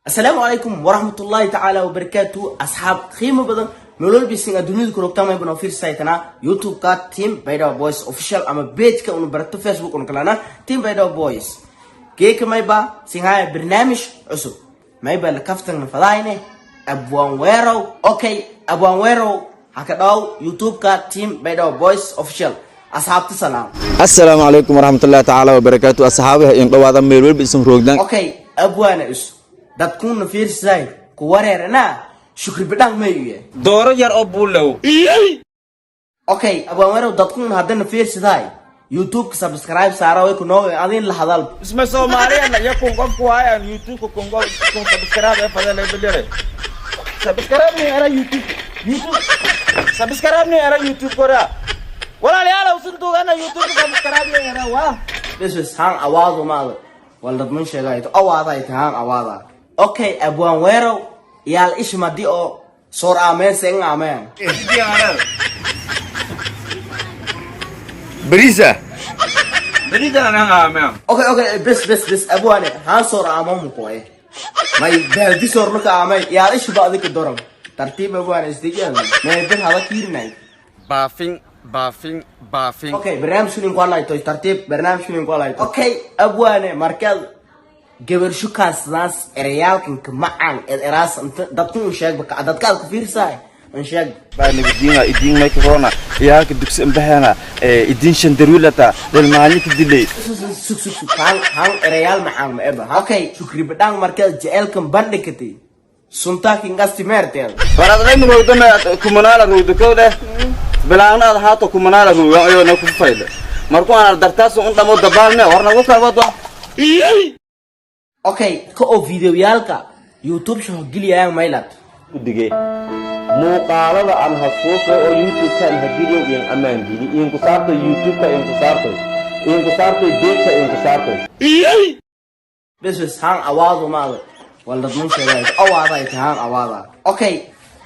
السلام عليكم ورحمة الله تعالى وبركاته أصحاب خيمة بدن ملول بيسين الدنيا كلها تمام يبون في سايتنا يوتيوب كات تيم بايدا بويس أوفيشال أما بيج كأنه برتو فيسبوك ونكلانا تيم بايدا بويس كيك ما يبا سينها برنامج عصب ما يبا لكفتن فلاينه أبوان ويرو أوكي أبوان ويرو هكذا يوتيوب كات تيم بايدا بويس أوفيشال أصحاب تسلام السلام عليكم ورحمة الله تعالى وبركاته أصحابي إن قواعد ميرول باسم روجدان أوكي أبوان عصب dadkuna fiirsay ku wareerana shukri badang meeyay dooro yar oo buulow okay abaan dadkuna hadana fiirsaday youtube subscribe saara way ku noo adin la hadal isma Soomaaliya ya ku qof ku hayaan youtube ku qongo ku subscribe ee fadlan ay bilire subscribe ni ara youtube subscribe ni ara youtube kora walaalayaal usun doogana youtube subscribe ni ara waa this is hang awaado maado wal dad man sheegay to awaada ay tahan awaada okay abaan weero yaal ishmadi oo soor aameen seen aameen بريزة أنا عامل okay بس abaan ها soor aamon ko ay may bal di soor marka aamay yaal ish baadi ka doran tartiib abaan isdigan may bir hada kiirnay بافين okay barnaamij shulin ku halay to tartiib barnaamij shulin ku halay okay abaan markad gabar shukaas naas erayaalkan ka macaan eraas dadku sheeg baka dadka ku fiirsay aan sheeg baan idin ma corona yaa ka dugsi bahana idin shandarulata dalmaani ka dilay suk hang erayaal macaan ma eba okay shukri badang markad jeelkan bandhigtay sunta kingasti mertel faradlay ma wadama kumanala ruudkooda bilaana haato kumanala ruuga ayo na ku fayda markuu aan dartaas u dhamo dabaalme warna ku kabado okay ko videoyaalka youtube soo giliyaan maylad udige muuqaalada aan hasuuso oo youtube kan hagiliyo iyo amaan gili in ku saarto youtube ka in ku saarto deedka in ku saarto this is hang awaado maado wala dad sheegay awaada ay tahan awaada okay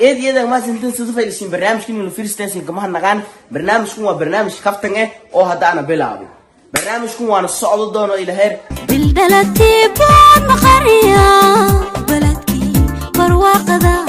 eediyada ma sintin sidoo faylisin barnaamijkan inuu fiirstayn kama nagaan barnaamijku waa barnaamij kaftan oo hadda ana bilaabo barnaamijku waana socdo doono ila heer بالدلتي بود مخريا بلدكي برواقدا